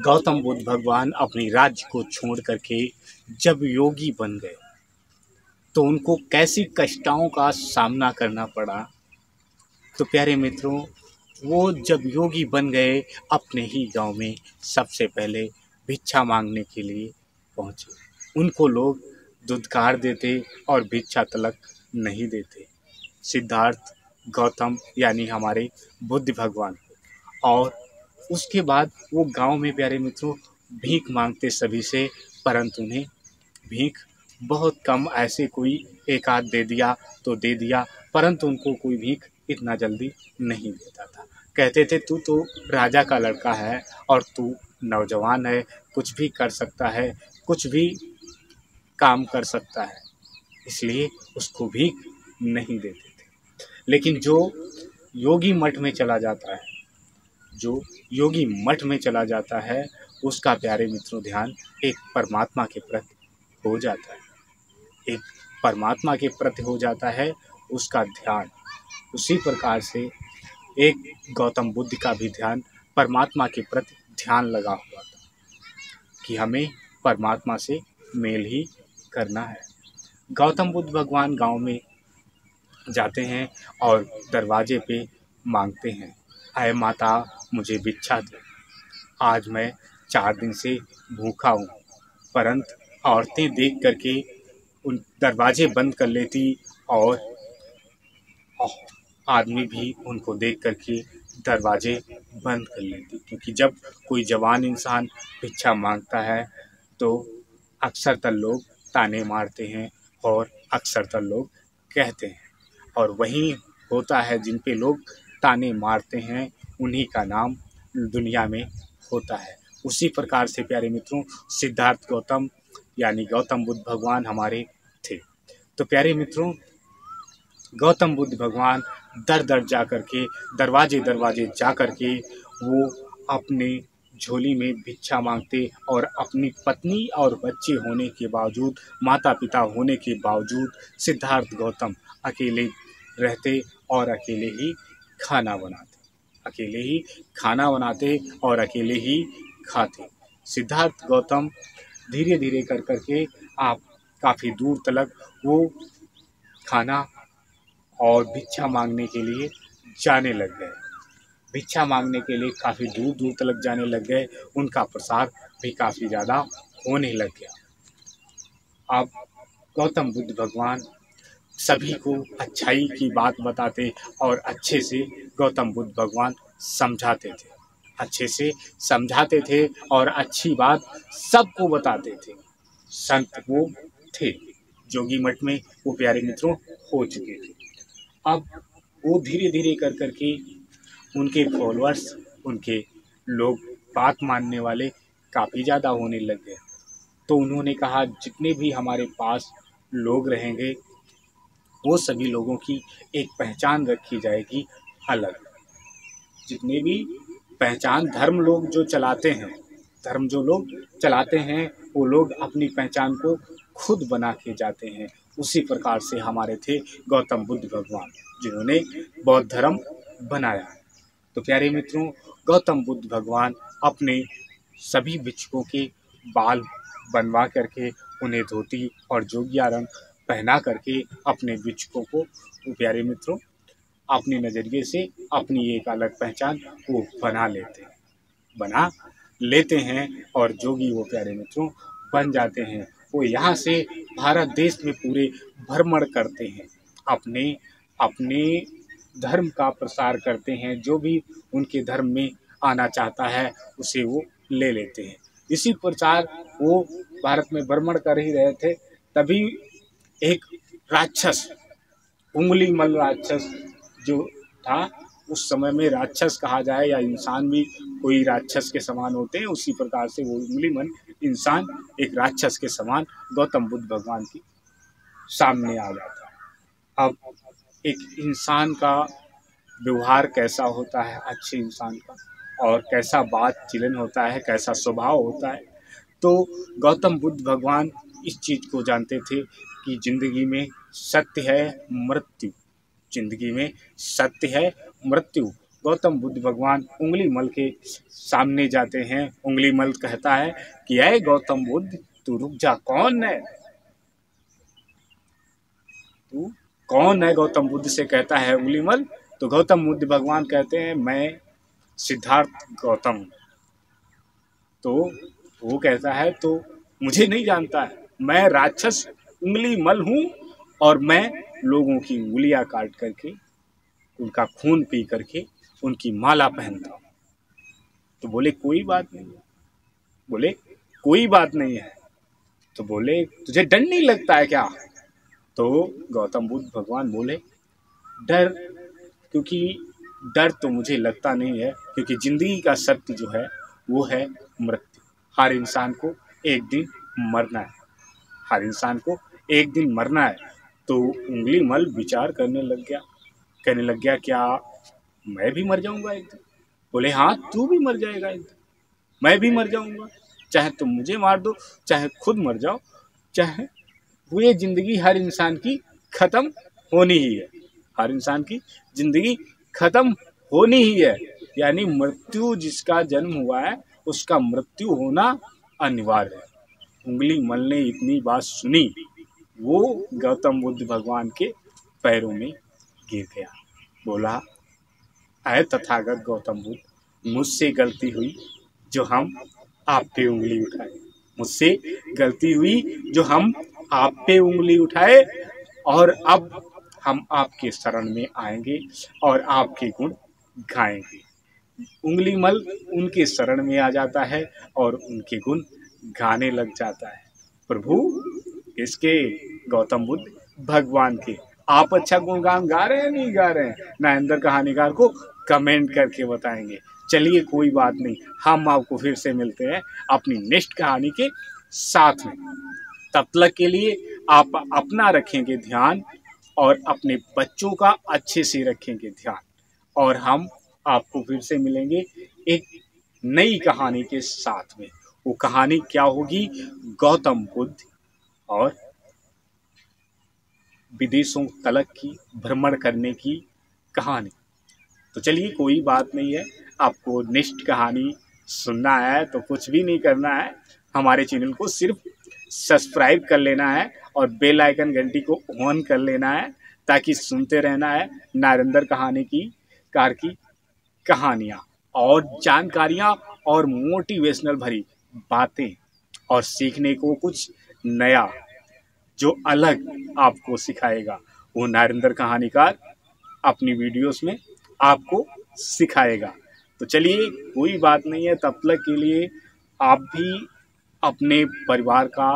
गौतम बुद्ध भगवान अपनी राज्य को छोड़ करके जब योगी बन गए तो उनको कैसी कष्टों का सामना करना पड़ा। तो प्यारे मित्रों, वो जब योगी बन गए अपने ही गांव में सबसे पहले भिक्षा मांगने के लिए पहुंचे। उनको लोग दुत्कार देते और भिक्षा तलक नहीं देते। सिद्धार्थ गौतम यानी हमारे बुद्ध भगवान। और उसके बाद वो गांव में प्यारे मित्रों भीख मांगते सभी से, परंतु उन्हें भीख बहुत कम, ऐसे कोई एक आध दे दिया तो दे दिया, परंतु उनको कोई भीख इतना जल्दी नहीं देता था। कहते थे तू तो राजा का लड़का है और तू नौजवान है, कुछ भी कर सकता है, कुछ भी काम कर सकता है, इसलिए उसको भीख नहीं देते थे। लेकिन जो योगी मठ में चला जाता है, जो योगी मठ में चला जाता है, उसका प्यारे मित्रों ध्यान एक परमात्मा के प्रति हो जाता है। एक परमात्मा के प्रति हो जाता है उसका ध्यान। उसी प्रकार से एक गौतम बुद्ध का भी ध्यान परमात्मा के प्रति ध्यान लगा हुआ था कि हमें परमात्मा से मेल ही करना है। गौतम बुद्ध भगवान गांव में जाते हैं और दरवाजे पे मांगते हैं, अय माता मुझे भिक्षा दो, आज मैं 4 दिन से भूखा हूँ। परंतु औरतें देख करके उन दरवाजे बंद कर लेती और आदमी भी उनको देख करके दरवाजे बंद कर लेती, क्योंकि जब कोई जवान इंसान भिक्षा मांगता है तो अक्सरतर लोग ताने मारते हैं और अक्सरतर लोग कहते हैं, और वही होता है जिन पे लोग ताने मारते हैं उन्हीं का नाम दुनिया में होता है। उसी प्रकार से प्यारे मित्रों सिद्धार्थ गौतम यानी गौतम बुद्ध भगवान हमारे थे। तो प्यारे मित्रों गौतम बुद्ध भगवान दर दर जा कर के दरवाजे दरवाजे जा कर के वो अपने झोली में भिक्षा मांगते और अपनी पत्नी और बच्चे होने के बावजूद, माता पिता होने के बावजूद सिद्धार्थ गौतम अकेले रहते और अकेले ही खाना बनाते, अकेले ही खाना बनाते और अकेले ही खाते। सिद्धार्थ गौतम धीरे धीरे कर करके आप काफ़ी दूर तलक वो खाना और भिक्षा मांगने के लिए जाने लग गए। भिक्षा मांगने के लिए काफ़ी दूर दूर तलक जाने लग गए। उनका प्रसार भी काफ़ी ज़्यादा होने लग गया। अब गौतम बुद्ध भगवान सभी को अच्छाई की बात बताते और अच्छे से गौतम बुद्ध भगवान समझाते थे, अच्छे से समझाते थे और अच्छी बात सबको बताते थे। संत वो थे, जोगी मठ में वो प्यारे मित्रों हो चुके थे। अब वो धीरे धीरे कर करके उनके फॉलोअर्स, उनके लोग बात मानने वाले काफ़ी ज़्यादा होने लग गए। तो उन्होंने कहा जितने भी हमारे पास लोग रहेंगे वो सभी लोगों की एक पहचान रखी जाएगी अलग। जितने भी पहचान धर्म लोग जो चलाते हैं, धर्म जो लोग चलाते हैं वो लोग अपनी पहचान को खुद बना के जाते हैं। उसी प्रकार से हमारे थे गौतम बुद्ध भगवान जिन्होंने बौद्ध धर्म बनाया। तो प्यारे मित्रों गौतम बुद्ध भगवान अपने सभी भिक्षुकों के बाल बनवा करके उन्हें धोती और जोगिया रंग पहना करके अपने भिक्षुकों को वो प्यारे मित्रों अपने नज़रिए से अपनी एक अलग पहचान वो बना लेते हैं और जोगी वो प्यारे मित्रों बन जाते हैं। वो यहाँ से भारत देश में पूरे भ्रमण करते हैं, अपने अपने धर्म का प्रसार करते हैं। जो भी उनके धर्म में आना चाहता है उसे वो ले लेते हैं। इसी प्रकार वो भारत में भ्रमण कर ही रहे थे, तभी एक राक्षस, उंगलीमल राक्षस जो था, उस समय में राक्षस कहा जाए या इंसान भी कोई राक्षस के समान होते हैं, उसी प्रकार से वो उंगलीमल इंसान एक राक्षस के समान गौतम बुद्ध भगवान के सामने आ जाता है। अब एक इंसान का व्यवहार कैसा होता है, अच्छे इंसान का, और कैसा बात चिलन होता है, कैसा स्वभाव होता है, तो गौतम बुद्ध भगवान इस चीज़ को जानते थे कि जिंदगी में सत्य है मृत्यु, जिंदगी में सत्य है मृत्यु, गौतम बुद्ध भगवान उंगली मल के सामने जाते हैं। उंगली मल कहता है कि अय गौतम बुद्ध, तू रुक जा, कौन है तू, कौन है? गौतम बुद्ध से कहता है उंगली मल। तो गौतम बुद्ध भगवान कहते हैं, मैं सिद्धार्थ गौतम हूँ। तो वो कहता है, तो मुझे नहीं जानता है, मैं राक्षस उंगली मल हूँ और मैं लोगों की उंगलियां काट करके, उनका खून पी करके उनकी माला पहनता हूँ। तो बोले कोई बात नहीं है, बोले कोई बात नहीं है। तो बोले तुझे डर नहीं लगता है क्या? तो गौतम बुद्ध भगवान बोले डर, क्योंकि डर तो मुझे लगता नहीं है, क्योंकि जिंदगी का सत्य जो है वो है मृत्यु। हर इंसान को एक दिन मरना है, हर इंसान को एक दिन मरना है। तो उंगली मल विचार करने लग गया, कहने लग गया, क्या मैं भी मर जाऊंगा एक दिन? बोले हाँ, तू भी मर जाएगा एक दिन, मैं भी मर जाऊंगा। चाहे तुम मुझे मार दो, चाहे खुद मर जाओ, चाहे वो, ये जिंदगी हर इंसान की खत्म होनी ही है, हर इंसान की जिंदगी खत्म होनी ही है। यानी मृत्यु, जिसका जन्म हुआ है उसका मृत्यु होना अनिवार्य है। उंगली मल ने इतनी बात सुनी, वो गौतम बुद्ध भगवान के पैरों में गिर गया। बोला, अय तथागत गौतम बुद्ध, मुझसे गलती हुई जो हम आप पे उंगली उठाए, मुझसे गलती हुई जो हम आप पे उंगली उठाए, और अब हम आपके शरण में आएंगे और आपके गुण गाएंगे। उंगली मल उनके शरण में आ जाता है और उनके गुण गाने लग जाता है। प्रभु इसके, गौतम बुद्ध भगवान के, आप अच्छा गुणगान गा रहे हैं नहीं गा रहे हैं? नारेंद्र कहानीकार को कमेंट करके बताएंगे। चलिए कोई बात नहीं, हम आपको फिर से मिलते हैं अपनी नेक्स्ट कहानी के साथ में। तब तक के लिए आप अपना रखेंगे ध्यान और अपने बच्चों का अच्छे से रखेंगे ध्यान, और हम आपको फिर से मिलेंगे एक नई कहानी के साथ में। वो कहानी क्या होगी? गौतम बुद्ध और विदेशों तलक की भ्रमण करने की कहानी। तो चलिए कोई बात नहीं है, आपको नेक्स्ट कहानी सुनना है तो कुछ भी नहीं करना है, हमारे चैनल को सिर्फ सब्सक्राइब कर लेना है और बेल आइकन घंटी को ऑन कर लेना है, ताकि सुनते रहना है नारेंद्र कहानी की कार की कहानियाँ और जानकारियाँ और मोटिवेशनल भरी बातें, और सीखने को कुछ नया जो अलग आपको सिखाएगा, वो नारेंद्र कहानीकार अपनी वीडियोस में आपको सिखाएगा। तो चलिए कोई बात नहीं है, तब तक के लिए आप भी अपने परिवार का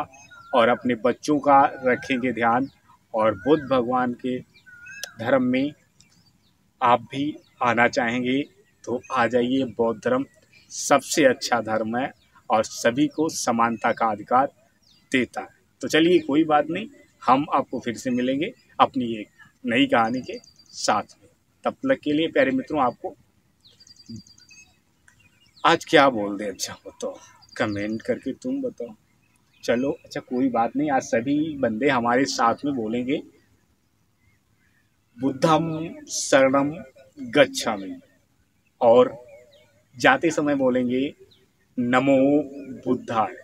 और अपने बच्चों का रखेंगे ध्यान, और बुद्ध भगवान के धर्म में आप भी आना चाहेंगे तो आ जाइए। बौद्ध धर्म सबसे अच्छा धर्म है और सभी को समानता का अधिकार देता है। तो चलिए कोई बात नहीं, हम आपको फिर से मिलेंगे अपनी एक नई कहानी के साथ में। तब तक के लिए प्यारे मित्रों, आपको आज क्या बोल दें? अच्छा बताओ, कमेंट करके तुम बताओ। चलो अच्छा कोई बात नहीं, आज सभी बंदे हमारे साथ में बोलेंगे बुद्धम शरणम गच्छामि, और जाते समय बोलेंगे नमो बुद्धाय।